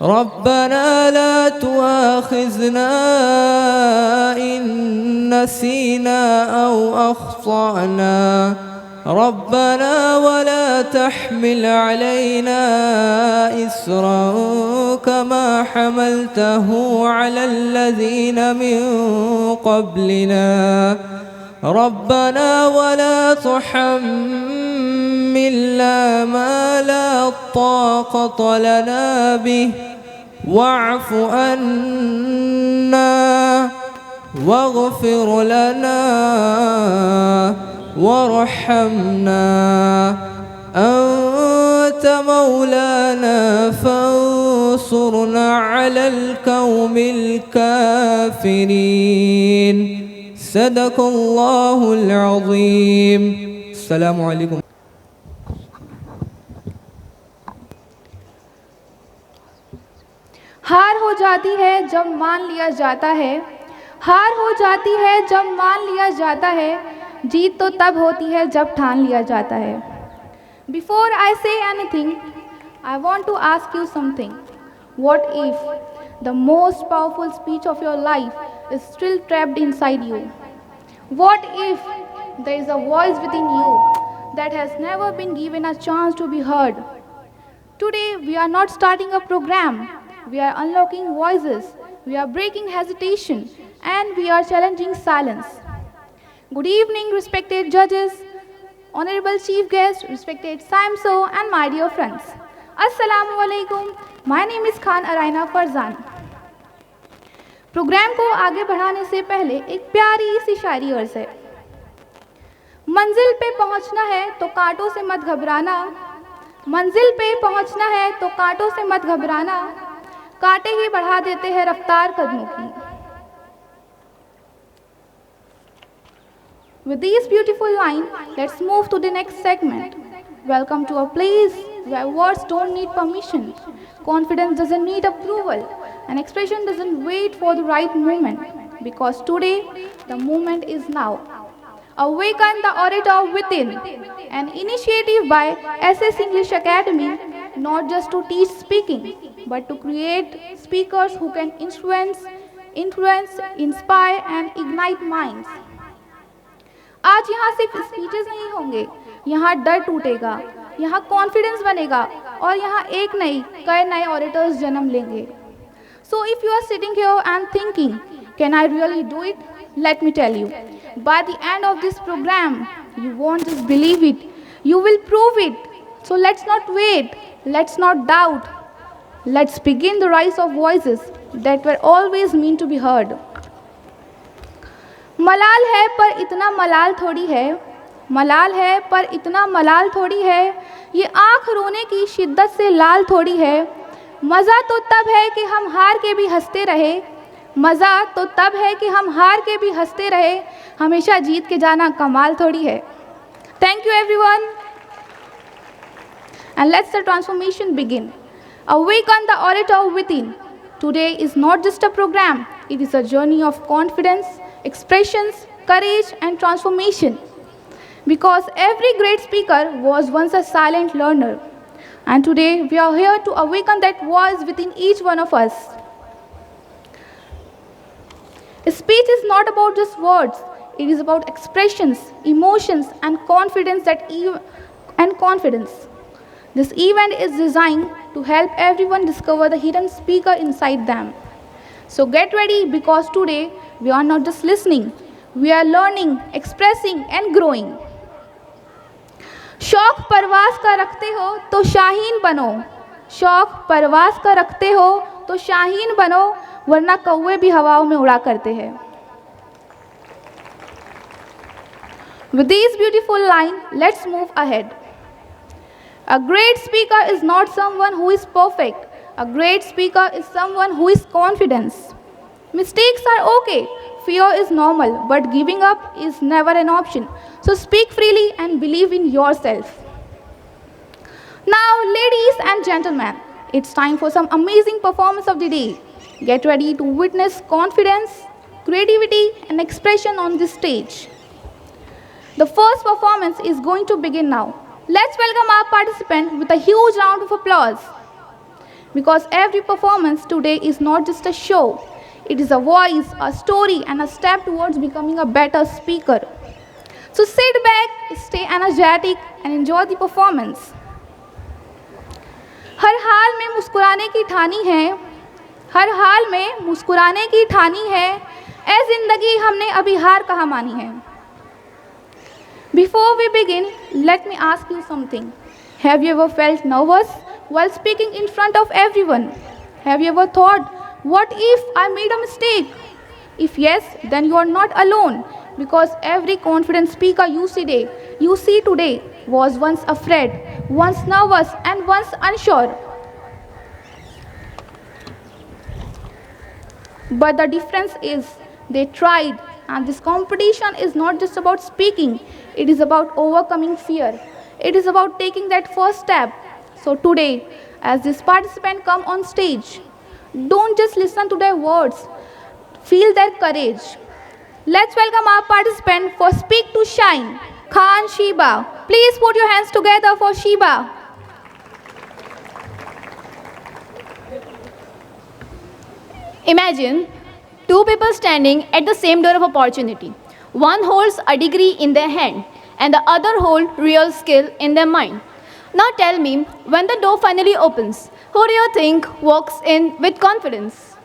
ربنا لا تؤاخذنا إن نسينا أو أخطأنا ربنا ولا تحمل علينا إسرا كما حملته على الذين من قبلنا ربنا ولا تحملنا ما لا طاقة لنا به واعف عنا واغفر لنا وارحمنا أنت مولانا فانصرنا على القوم الكافرين صدق الله العظيم السلام عليكم हार हो जाती है जब मान लिया जाता है, हार हो जाती है जब मान लिया जाता है, जीत तो तब होती है जब ठान लिया जाता है. Before I say anything, I want to ask you something. What if the most powerful speech of your life is still trapped inside you? What if there is a voice within you that has never been given a chance to be heard? Today we are not starting a program. We are unlocking voices, we are breaking hesitation, and we are challenging silence. Good evening, respected judges, honorable chief guest, respected Samso, and my dear friends. Assalamu alaikum. My name is Khan Araina Farzan. Programme को आगे बढ़ाने से पहले एक प्यारी सी शायरी अर्ज है. मंजिल पे पहुंचना है तो कांटों से मत घबराना, मंजिल पे पहुंचना है तो कांटों से मत घबराना, कांटे ही बढ़ा देते हैं रफ्तार कदमों की. With these beautiful lines, let's move to the next segment. Welcome to a place where words don't need permission, confidence doesn't need approval, and expression doesn't wait for the right moment, because today the moment is now. Awaken the orator within, an initiative by SS English Academy, not just to teach speaking, but to create speakers who can influence, inspire and ignite minds. आज यहाँ सिर्फ speeches नहीं होंगे, यहाँ डर टूटेगा, यहाँ confidence बनेगा और यहाँ एक नहीं कई नए ऑडिटर्स जन्म लेंगे. So if you are sitting here and thinking, can I really do it? Let me tell you, by the end of this program, you won't just believe it, you will prove it. So let's not wait, let's not doubt. Let's begin the rise of voices that were always meant to be heard. मलाल है पर इतना मलाल थोड़ी है, मलाल है पर इतना मलाल थोड़ी है, ये आँख रोने की शिद्दत से लाल थोड़ी है. मज़ा तो तब है कि हम हार के भी हंसते रहे, मज़ा तो तब है कि हम हार के भी हंसते रहे, हमेशा जीत के जाना कमाल थोड़ी है. Thank you everyone. And let's the transformation begin. Awaken the orator within. Today is not just a program, it is a journey of confidence, expressions, courage and transformation. Because every great speaker was once a silent learner. And today we are here to awaken that voice within each one of us. Speech is not about just words, it is about expressions, emotions and confidence This event is designed to help everyone discover the hidden speaker inside them. So get ready, because today we are not just listening, we are learning, expressing and growing. शौक परवास का रखते हो तो शाहीन बनो, शौक परवास का रखते हो तो शाहीन बनो, वरना कौवे भी हवाओं में उड़ा करते हैं. With these beautiful lines, let's move ahead. A great speaker is not someone who is perfect. A great speaker is someone who is confident. Mistakes are okay. Fear is normal, but giving up is never an option. So speak freely and believe in yourself. Now, ladies and gentlemen, it's time for some amazing performance of the day. Get ready to witness confidence, creativity, and expression on this stage. The first performance is going to begin now. Let's welcome our participant with a huge round of applause. Because every performance today is not just a show, it is a voice, a story, and a step towards becoming a better speaker. So sit back, stay energetic, and enjoy the performance. हर हाल में मुस्कुराने की ठानी है, हर हाल में मुस्कुराने की ठानी है, ऐ जिंदगी हमने अभी हार कहाँ मानी है. Before we begin, let me ask you something. Have you ever felt nervous while speaking in front of everyone? Have you ever thought, what if I made a mistake? If yes, then you are not alone, because every confident speaker you see today was once afraid, once nervous, and once unsure. But the difference is they tried, and this competition is not just about speaking, it is about overcoming fear. It is about taking that first step. So today, as this participant come on stage, don't just listen to their words, feel their courage. Let's welcome our participant for Speak to Shine, Khan Sheba. Please put your hands together for Sheba. Imagine two people standing at the same door of opportunity. One holds a degree in their hand and the other holds real skill in their mind. Now tell me, when the door finally opens, who do you think walks in with confidence?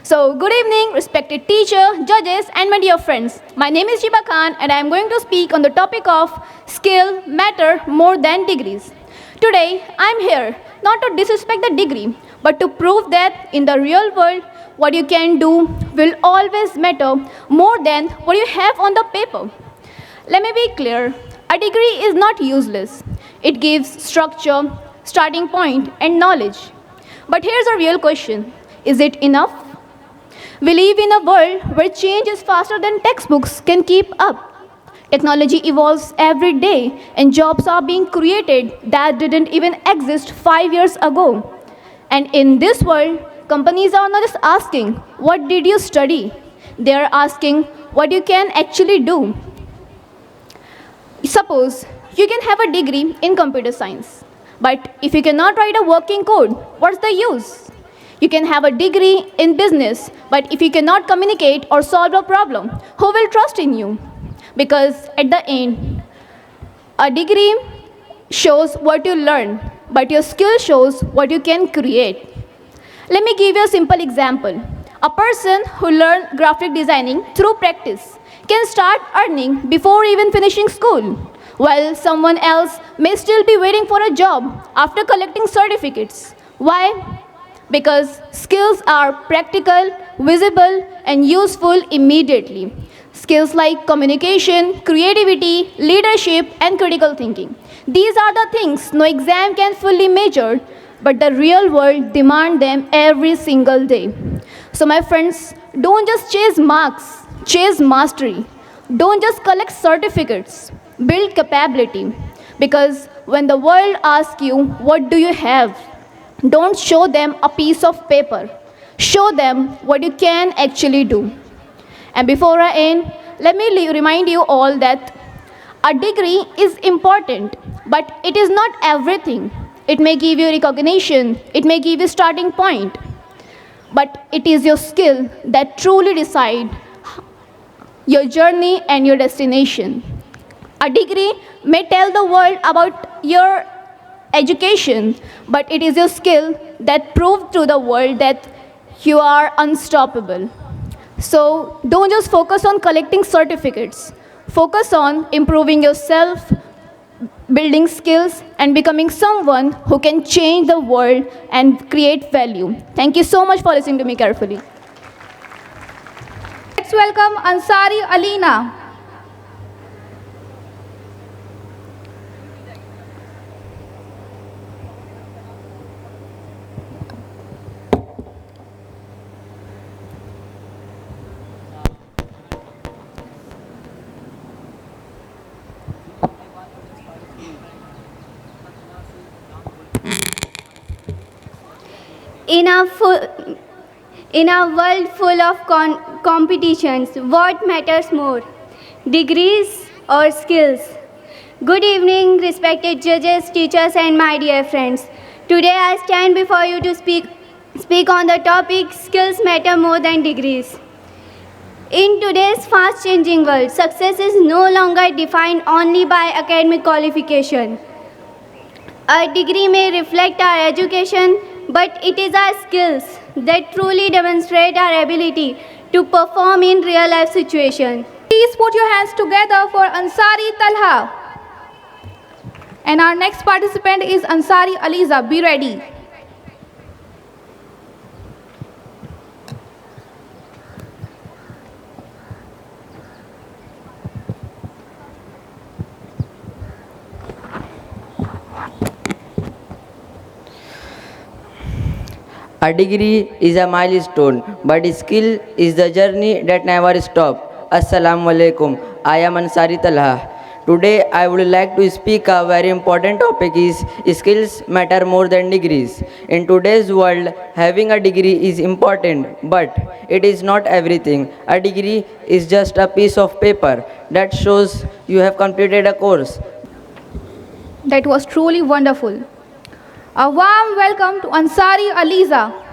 So, good evening, respected teacher, judges, and my dear friends. My name is Shiba Khan, and I am going to speak on the topic of skill matter more than degrees. Today, I am here not to disrespect the degree, but to prove that in the real world, what you can do will always matter more than what you have on the paper. Let me be clear, a degree is not useless. It gives structure, starting point, and knowledge. But here's a real question. Is it enough? We live in a world where change is faster than textbooks can keep up. Technology evolves every day, and jobs are being created that didn't even exist 5 years ago. And in this world, companies are not just asking, what did you study? They are asking what you can actually do. Suppose you can have a degree in computer science, but if you cannot write a working code, what's the use? You can have a degree in business, but if you cannot communicate or solve a problem, who will trust in you? Because at the end, a degree shows what you learn, but your skill shows what you can create. Let me give you a simple example. A person who learned graphic designing through practice can start earning before even finishing school, while someone else may still be waiting for a job after collecting certificates. Why? Because skills are practical, visible, and useful immediately. Skills like communication, creativity, leadership, and critical thinking. These are the things no exam can fully measure, but the real world demands them every single day. So my friends, don't just chase marks, chase mastery. Don't just collect certificates, build capability. Because when the world asks you, what do you have? Don't show them a piece of paper. Show them what you can actually do. And before I end, let me remind you all that a degree is important, but it is not everything. It may give you recognition, it may give you starting point, but it is your skill that truly decide your journey and your destination. A degree may tell the world about your education, but it is your skill that proves to the world that you are unstoppable. So don't just focus on collecting certificates. Focus on improving yourself, building skills, and becoming someone who can change the world and create value. Thank you so much for listening to me carefully. Let's welcome Ansari Alina. In a world full of competitions, what matters more, degrees or skills? Good evening, respected judges, teachers, and my dear friends. Today I stand before you to speak on the topic skills matter more than degrees. In today's fast changing world, success is no longer defined only by academic qualification. A degree may reflect our education, but it is our skills that truly demonstrate our ability to perform in real life situations. Please put your hands together for Ansari Talha. And our next participant is Ansari Aliza. Be ready. A degree is a milestone, but skill is the journey that never stops. Assalamu alaikum. I am Ansari Talha. Today I would like to speak a very important topic is skills matter more than degrees. In today's world, having a degree is important, but it is not everything. A degree is just a piece of paper that shows you have completed a course. That was truly wonderful. A warm welcome to Ansari Aliza.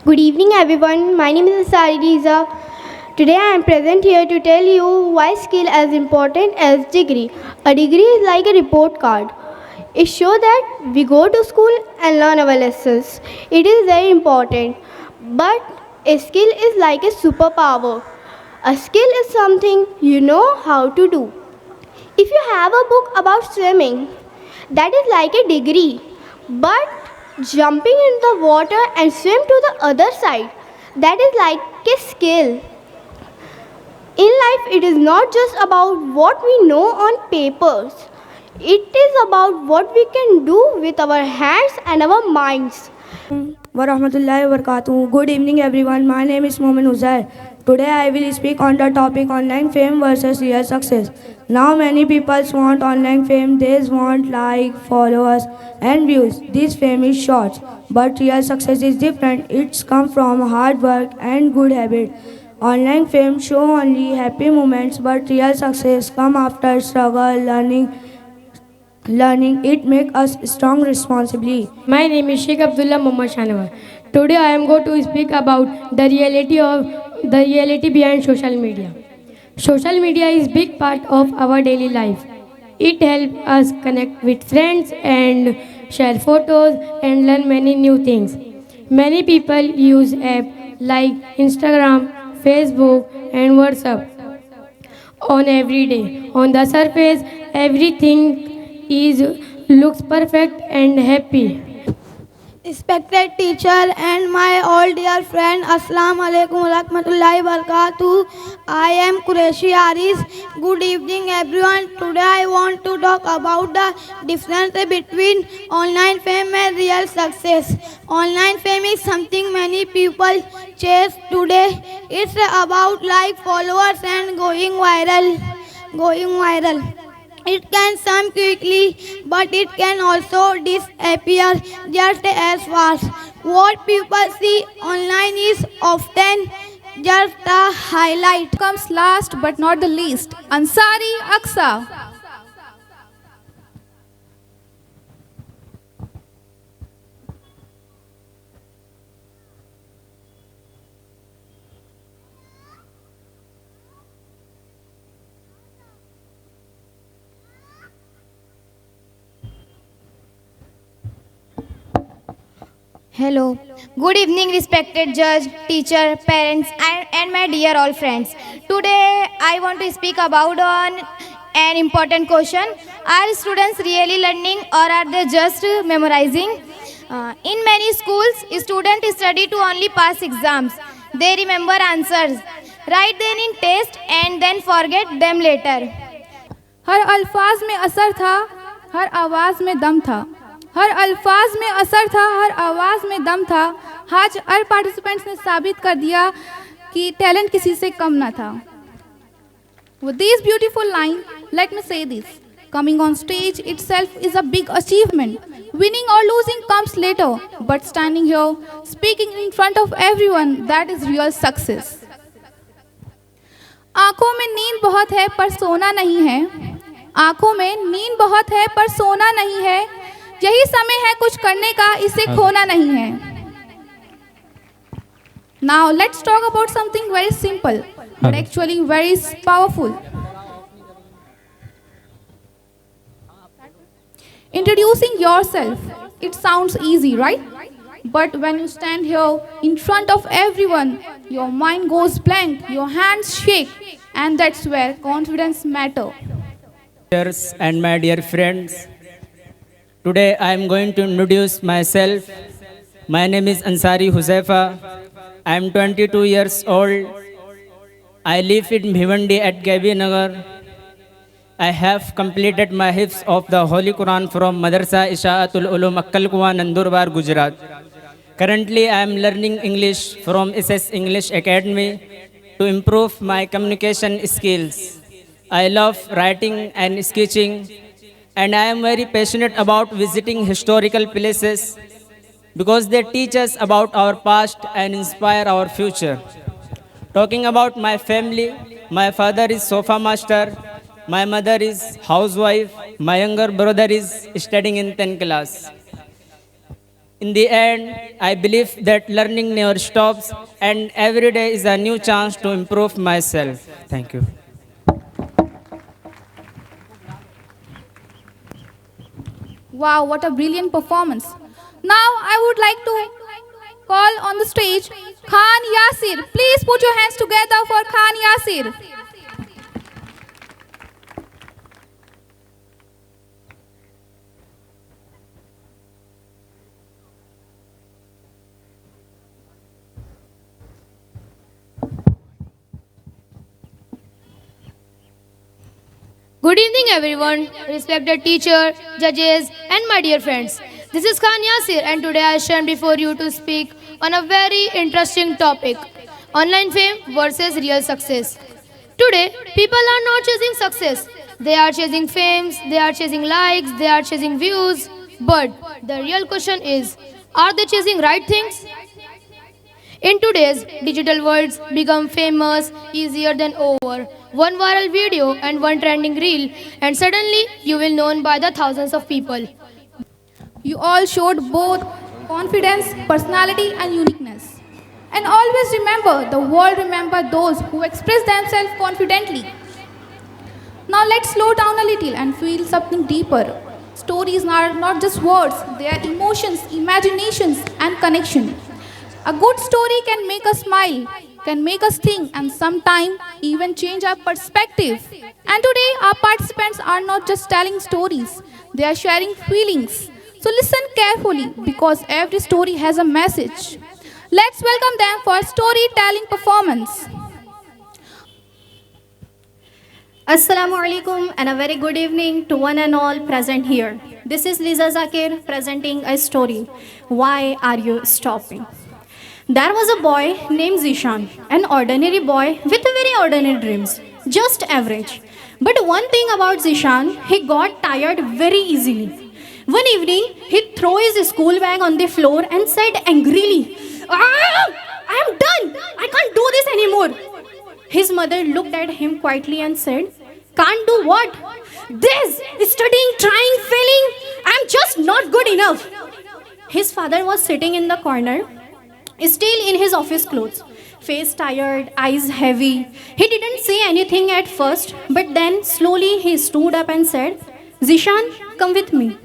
Good evening everyone, my name is Ansari Aliza. Today I am present here to tell you why skill as important as degree. A degree is like a report card. It shows that we go to school and learn our lessons. It is very important. But a skill is like a superpower. A skill is something you know how to do. If you have a book about swimming, that is like a degree. But jumping in the water and swim to the other side, that is like a skill. In life, it is not just about what we know on papers. It is about what we can do with our hands and our minds. Warahmatullahi wabarakatuh. Good evening everyone. My name is Momin Uzair. Today I will speak on the topic online fame versus real success. Now many people want online fame. They want like, followers and views. This fame is short, but real success is different. It's come from hard work and good habit. Online fame show only happy moments, but real success come after struggle, learning it make us strong responsibly. My name is Sheikh Abdullah Muhammad Shanawar. Today I am going to speak about the reality behind social media. Social media is big part of our daily life. It helps us connect with friends and share photos and learn many new things. Many people use apps like Instagram, Facebook and WhatsApp on every day. On the surface, everything looks perfect and happy. Respected teacher and my all dear friend, Assalamu alaikum warahmatullahi wabarakatuh. I am Qureshi Aris. Good evening everyone. Today I want to talk about the difference between online fame and real success. Online fame is something many people chase today. It's about like followers and going viral. It can come quickly, but it can also disappear just as fast. What people see online is often just a highlight. Comes last but not the least, Ansari Aksa. Hello. Good evening, respected judge, teacher, parents, and my dear all friends. Today, I want to speak about an important question. Are students really learning or are they just memorizing? In many schools, students study to only pass exams. They remember answers, write them in test and then forget them later. हर अल्फाज में असर था, हर आवाज़ में दम था. हर अल्फाज में असर था, हर आवाज़ में दम था. आज हर पार्टिसिपेंट्स ने साबित कर दिया कि टैलेंट किसी से कम ना था. With this beautiful line, let me say this. Coming on stage itself is a big achievement. Winning or losing comes later, but standing here, speaking in front of everyone, that is real success. आंखों में नींद बहुत है पर सोना नहीं है. आंखों में नींद बहुत है पर सोना नहीं है. यही समय है कुछ करने का, इसे खोना नहीं है. Now let's talk about something very simple, but actually very powerful. Introducing yourself. It sounds easy, right? But when you stand here in front of everyone, your mind goes blank, your hands shake, and that's where confidence matters. Teachers and my dear friends, today I am going to introduce myself. My name is Ansari Huzaifa. I am 22 years old. I live in Bhivandi at Gabi Nagar. I have completed my hifz of the Holy Quran from Madrasa Isha'atul Ulum Akkalkuwa, Nandurbar, Gujarat. Currently, I am learning English from SS English Academy to improve my communication skills. I love writing and sketching, and I am very passionate about visiting historical places because they teach us about our past and inspire our future. Talking about my family, my father is sofa master, my mother is housewife, my younger brother is studying in 10th class. In the end, I believe that learning never stops and every day is a new chance to improve myself. Thank you. Wow, what a brilliant performance. Now I would like to call on the stage Khan Yasir. Please put your hands together for Khan Yasir. Good evening everyone, respected teacher, judges and my dear friends. This is Khan Yasir and today I stand before you to speak on a very interesting topic, online fame versus real success. Today, people are not chasing success, they are chasing fame, they are chasing likes, they are chasing views. But the real question is, are they chasing right things? In today's digital world, become famous easier than over. One viral video and one trending reel, and suddenly you will known by the thousands of people. You all showed both confidence, personality and uniqueness. And always remember, the world remember those who express themselves confidently. Now let's slow down a little and feel something deeper. Stories are not just words, they are emotions, imaginations and connection. A good story can make us smile, can make us think and sometimes even change our perspective. And today our participants are not just telling stories, they are sharing feelings. So listen carefully because every story has a message. Let's welcome them for a storytelling performance. Assalamu alaikum and a very good evening to one and all present here. This is Liza Zakir presenting a story. Why are you stopping? There was a boy named Zishan, an ordinary boy with very ordinary dreams, just average. But one thing about Zishan, he got tired very easily. One evening, he threw his school bag on the floor and said angrily, I am done, I can't do this anymore. His mother looked at him quietly and said, can't do what? This, studying, trying, failing, I am just not good enough. His father was sitting in the corner, still in his office clothes, face tired, eyes heavy. He didn't say anything at first, but then slowly he stood up and said, Zishan, come with me.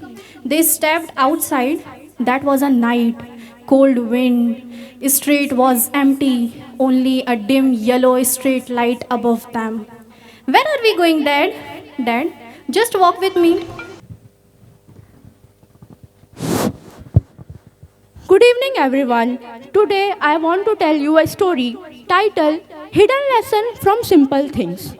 They stepped outside. That was a night, cold wind. Street was empty, only a dim yellow street light above them. Where are we going, Dad? Dad, just walk with me. Good evening everyone. Today I want to tell you a story titled Hidden Lesson from Simple Things.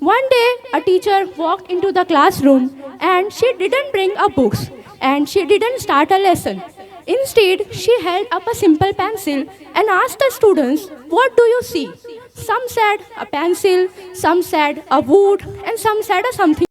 One day a teacher walked into the classroom and she didn't bring a books and she didn't start a lesson. Instead, she held up a simple pencil and asked the students, what do you see? Some said a pencil, some said a wood and some said a something.